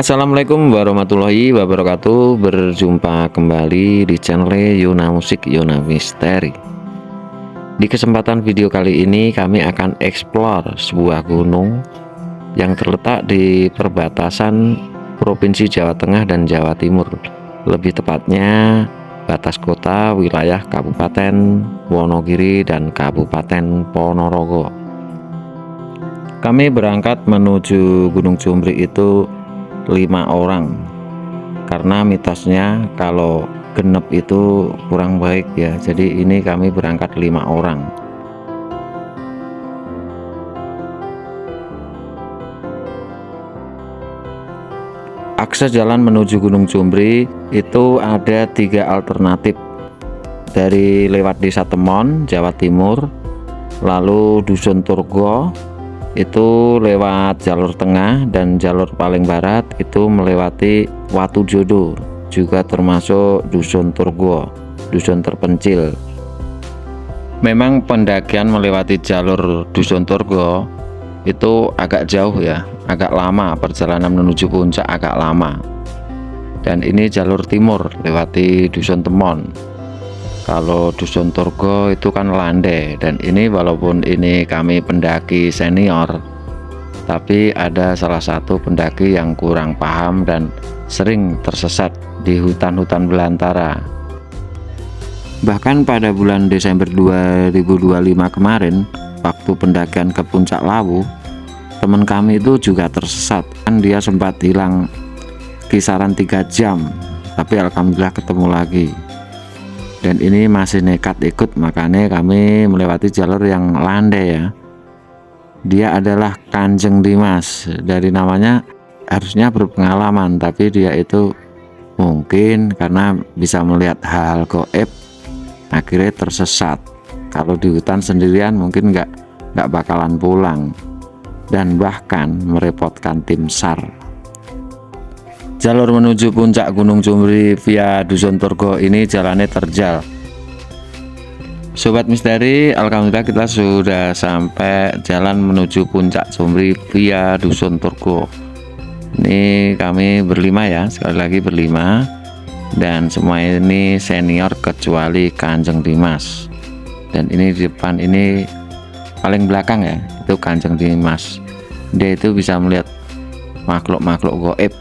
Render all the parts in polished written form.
Assalamualaikum warahmatullahi wabarakatuh. Berjumpa kembali di channel Yona Musik Yona Misteri. Di kesempatan video kali ini kami akan explore sebuah gunung yang terletak di perbatasan Provinsi Jawa Tengah dan Jawa Timur. Lebih tepatnya batas kota wilayah Kabupaten Wonogiri dan Kabupaten Ponorogo. Kami berangkat menuju Gunung Jumbri itu 5 orang, karena mitosnya kalau genep itu kurang baik ya, jadi ini kami berangkat 5 orang. Akses jalan menuju Gunung Jumbri itu ada 3 alternatif, dari lewat Desa Temon, Jawa Timur, lalu Dusun Turgo itu lewat jalur tengah, dan jalur paling barat itu melewati Watu Jodo, juga termasuk Dusun Turgo, dusun terpencil. Memang pendakian melewati jalur Dusun Turgo itu agak jauh ya, agak lama, perjalanan menuju puncak agak lama. Dan ini jalur timur lewati Dusun Temon. Kalau Dusun Turgo itu kan landai, dan ini walaupun ini kami pendaki senior, tapi ada salah satu pendaki yang kurang paham dan sering tersesat di hutan-hutan belantara. Bahkan pada bulan Desember 2025 kemarin, waktu pendakian ke Puncak Lawu, teman kami itu juga tersesat. Kan dia sempat hilang kisaran 3 jam, tapi alhamdulillah ketemu lagi. Dan ini masih nekat ikut, makanya kami melewati jalur yang landai ya. Dia adalah Kanjeng Dimas, dari namanya harusnya berpengalaman, tapi dia itu mungkin karena bisa melihat hal-hal gaib akhirnya tersesat. Kalau di hutan sendirian mungkin nggak bakalan pulang, dan bahkan merepotkan tim SAR. Jalur menuju puncak Gunung Jumbri via Dusun Turgo ini jalannya terjal. Sobat misteri, alhamdulillah kita sudah sampai jalan menuju puncak Jumbri via Dusun Turgo. Ini kami berlima ya, sekali lagi berlima, dan semua ini senior kecuali Kanjeng Dimas. Dan ini di depan ini paling belakang ya, itu Kanjeng Dimas. Dia itu bisa melihat makhluk-makhluk gaib,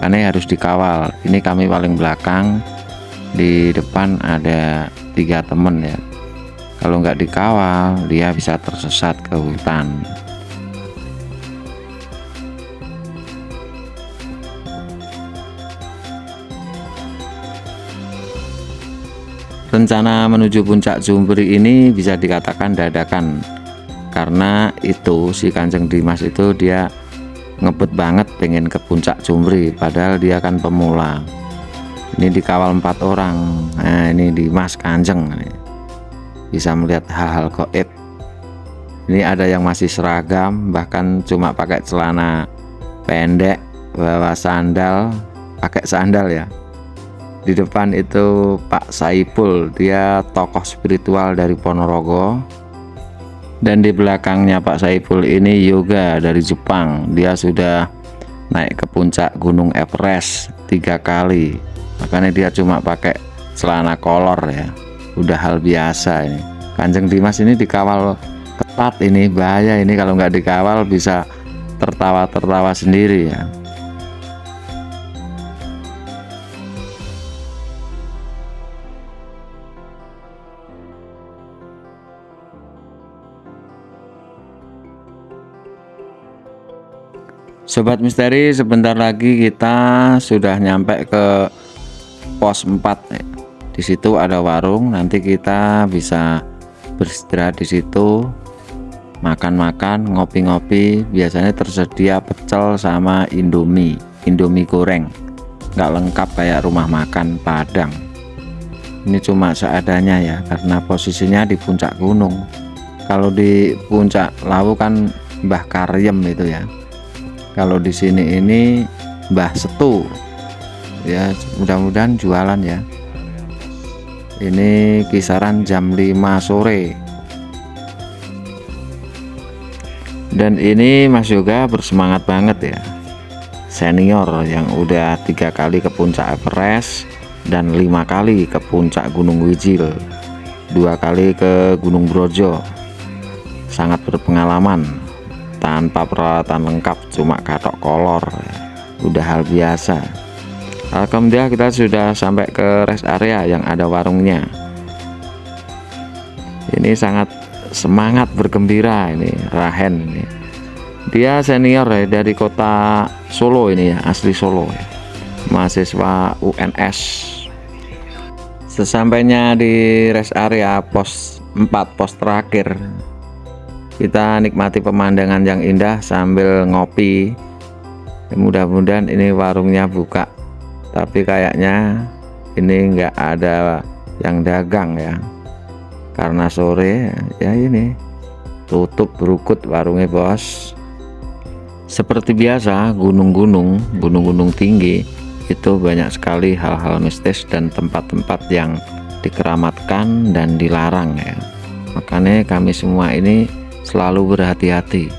karena harus dikawal. Ini kami paling belakang, di depan ada 3 temen ya. Kalau nggak dikawal dia bisa tersesat ke hutan. Rencana menuju puncak Jumbri ini bisa dikatakan dadakan, karena itu si Kanjeng Dimas itu dia ngebet banget pengen ke puncak Jumbri, padahal dia kan pemula. Ini dikawal 4 orang. Nah, ini Dimas Kanjeng bisa melihat hal-hal gaib. Ini ada yang masih seragam, bahkan cuma pakai celana pendek, bawa sandal, pakai sandal ya. Di depan itu Pak Saipul, dia tokoh spiritual dari Ponorogo. Dan di belakangnya Pak Saipul ini Yoga dari Jepang. Dia sudah naik ke puncak Gunung Everest 3 kali, makanya dia cuma pakai celana kolor ya, udah hal biasa ini. Kanjeng Dimas ini dikawal ketat, ini bahaya, ini kalau nggak dikawal bisa tertawa-tertawa sendiri ya. Sobat misteri, sebentar lagi kita sudah nyampe ke pos 4. Di situ ada warung, nanti kita bisa beristirahat di situ, makan-makan, ngopi-ngopi. Biasanya tersedia pecel sama Indomie goreng, nggak lengkap kayak rumah makan Padang. Ini cuma seadanya ya, karena posisinya di puncak gunung. Kalau di puncak Lawu kan Mbah Karyem itu ya. Kalau di sini ini Mbah Setu ya, mudah-mudahan jualan ya. Ini kisaran jam 5 sore. Dan ini Mas Yoga bersemangat banget ya. senior yang udah 3 kali ke puncak Everest dan 5 kali ke puncak Gunung Wijil, 2 kali ke Gunung Brojo. Sangat berpengalaman, tanpa peralatan lengkap, cuma katok kolor, udah hal biasa. Alhamdulillah kita sudah sampai ke rest area yang ada warungnya. Ini sangat semangat bergembira ini Rahen ini. Dia senior ya, dari kota Solo ini ya, asli Solo ya. Mahasiswa UNS. Sesampainya di rest area pos 4, pos terakhir, kita nikmati pemandangan yang indah sambil ngopi. Mudah-mudahan ini warungnya buka, tapi kayaknya ini nggak ada yang dagang ya, karena sore ya, ini tutup berukut warungnya bos. Seperti biasa, gunung-gunung tinggi itu banyak sekali hal-hal mistis dan tempat-tempat yang dikeramatkan dan dilarang ya. Makanya kami semua ini selalu berhati-hati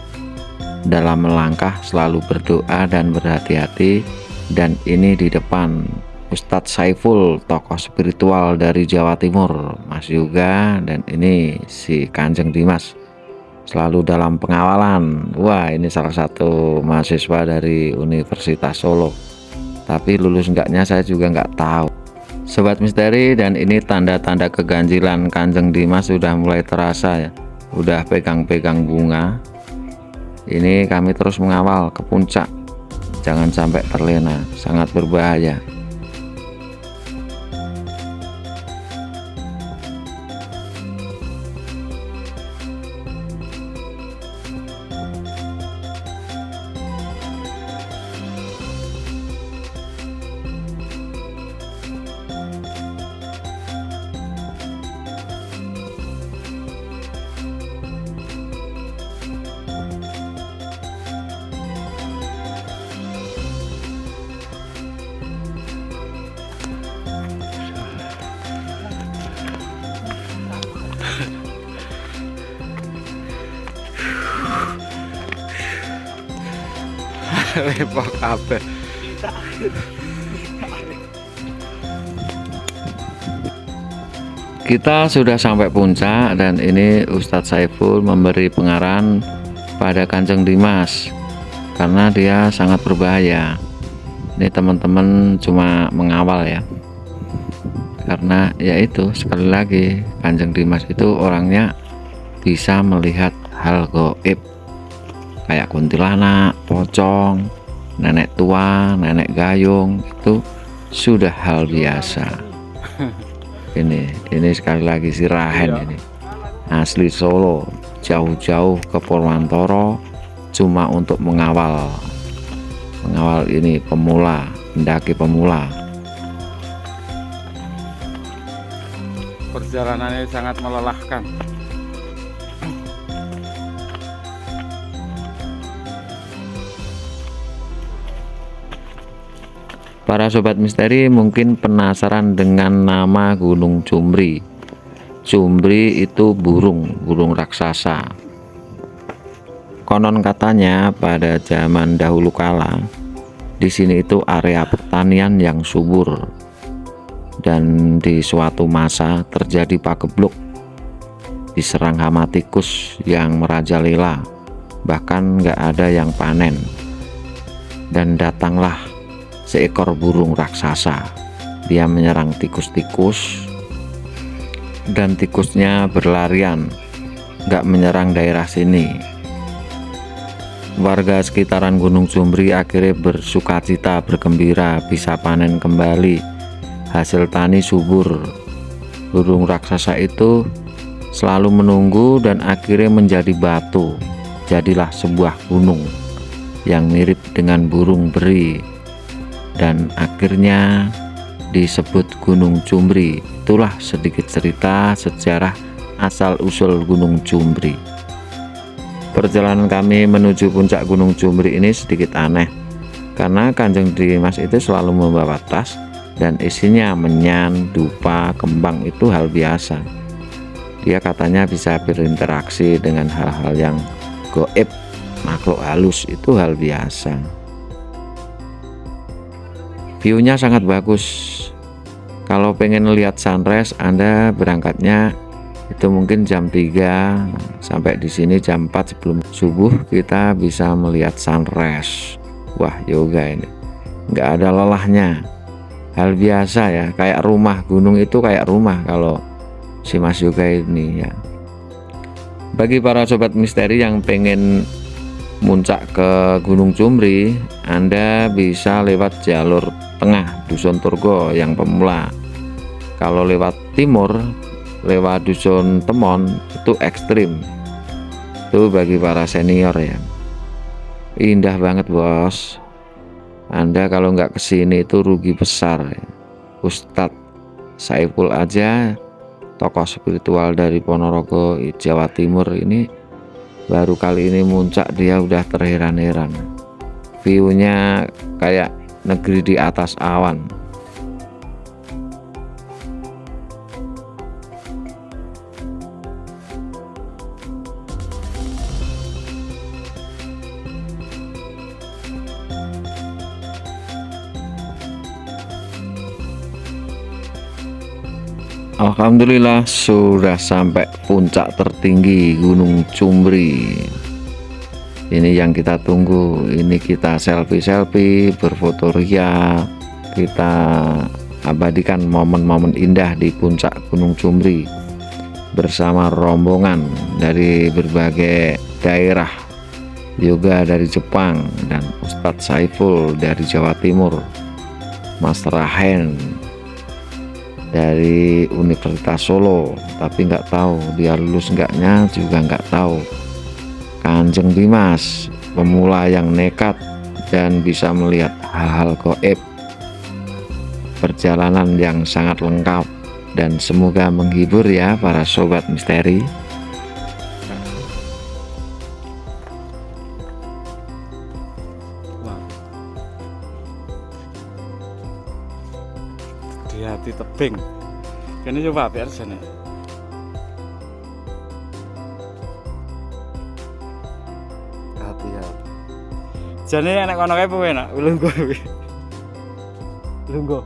dalam melangkah, selalu berdoa dan berhati-hati. Dan ini di depan Ustadz Saiful, tokoh spiritual dari Jawa Timur, Mas Yoga, dan ini si Kanjeng Dimas selalu dalam pengawalan. Wah, ini salah satu mahasiswa dari Universitas Solo, tapi lulus enggaknya saya juga nggak tahu. Sobat misteri, dan ini tanda-tanda keganjilan Kanjeng Dimas sudah mulai terasa ya, udah pegang-pegang bunga. Ini kami terus mengawal ke puncak, jangan sampai terlena, sangat berbahaya. Repot kabeh. Kita sudah sampai puncak, dan ini Ustadz Saiful memberi pengarahan pada Kanjeng Dimas karena dia sangat berbahaya. Ini teman-teman cuma mengawal ya, karena yaitu sekali lagi Kanjeng Dimas itu orangnya bisa melihat hal gaib kayak kuntilanak, pocong, nenek tua, nenek gayung, itu sudah hal biasa. Ini sekali lagi si Rahen ini asli Solo, jauh-jauh ke Purwantoro cuma untuk mengawal ini pemula, pendaki pemula. Perjalanannya sangat melelahkan. Para sobat misteri mungkin penasaran dengan nama Gunung Cumbri. Cumbri itu burung raksasa. Konon katanya pada zaman dahulu kala di sini itu area pertanian yang subur, dan di suatu masa terjadi pagebluk, diserang hama tikus yang merajalela, bahkan nggak ada yang panen. Dan datanglah seekor burung raksasa. Dia menyerang tikus-tikus, dan tikusnya berlarian, nggak menyerang daerah sini. Warga sekitaran Gunung Cumbri akhirnya bersukacita, bergembira, bisa panen kembali, hasil tani subur. Burung raksasa itu selalu menunggu dan akhirnya menjadi batu, jadilah sebuah gunung yang mirip dengan burung beri, dan akhirnya disebut Gunung Cumbri. Itulah sedikit cerita sejarah asal-usul Gunung Cumbri. Perjalanan kami menuju puncak Gunung Cumbri ini sedikit aneh, karena Kanjeng Dimas itu selalu membawa tas dan isinya menyan, dupa, kembang, itu hal biasa. Dia katanya bisa berinteraksi dengan hal-hal yang gaib, makhluk halus, itu hal biasa. View-nya sangat bagus. Kalau pengen lihat sunrise, Anda berangkatnya itu mungkin jam 3 sampai di sini jam 4 sebelum subuh, kita bisa melihat sunrise. Wah, yoga ini nggak ada lelahnya, hal biasa ya, kayak rumah. Gunung itu kayak rumah kalau si Mas Yoga ini ya. Bagi para sobat misteri yang pengen muncak ke Gunung Cumri, Anda bisa lewat jalur tengah Dusun Turgo yang pemula. Kalau lewat timur, lewat Dusun Temon, itu ekstrim, itu bagi para senior ya. Indah banget bos. Anda kalau nggak kesini itu rugi besar ya. Ustadz Saiful aja, tokoh spiritual dari Ponorogo, Jawa Timur ini, baru kali ini muncak dia udah terheran-heran. View-nya kayak negeri di atas awan. Alhamdulillah sudah sampai puncak tertinggi Gunung Cumri. Ini yang kita tunggu. Ini kita selfie-selfie, berfoto ria, kita abadikan momen-momen indah di puncak Gunung Cumri bersama rombongan dari berbagai daerah, yoga dari Jepang dan Ustadz Saiful dari Jawa Timur, Mas Rahen dari Universitas Solo, tapi nggak tahu dia lulus enggaknya juga nggak tahu. Kanjeng Dimas, pemula yang nekat dan bisa melihat hal-hal gaib. Perjalanan yang sangat lengkap dan semoga menghibur ya para sobat misteri. Di hati tebing. Kene coba biar sana. Hati-hati. Jane enak kono kae apa enak? Lungguh kuwi. Lungguh.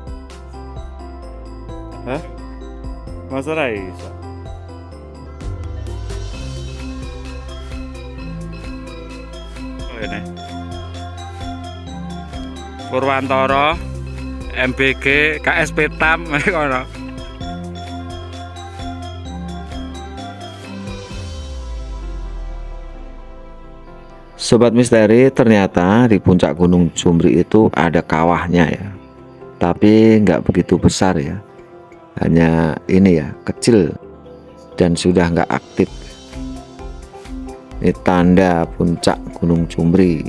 Hah? Masa ra iso? Oh ini. Purwantara, MBG, KSP Tam, kono. Sobat misteri, ternyata di puncak Gunung Cumri itu ada kawahnya ya, tapi nggak begitu besar ya, hanya ini ya, kecil dan sudah nggak aktif. Ini tanda puncak Gunung Cumri,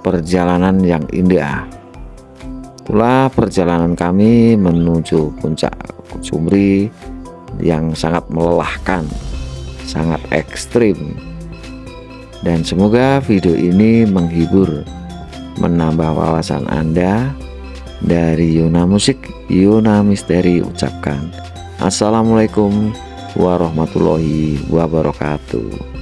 perjalanan yang indah. Itulah perjalanan kami menuju puncak Cumri yang sangat melelahkan, sangat ekstrim. Dan semoga video ini menghibur, menambah wawasan Anda. Dari Yuna Musik, Yuna Misteri ucapkan Assalamualaikum warahmatullahi wabarakatuh.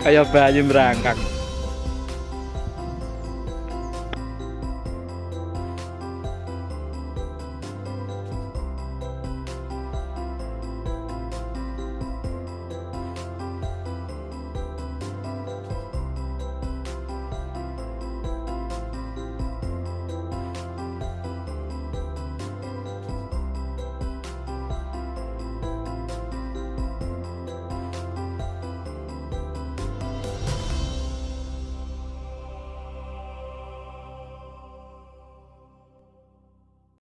Kayak bayi merangkak.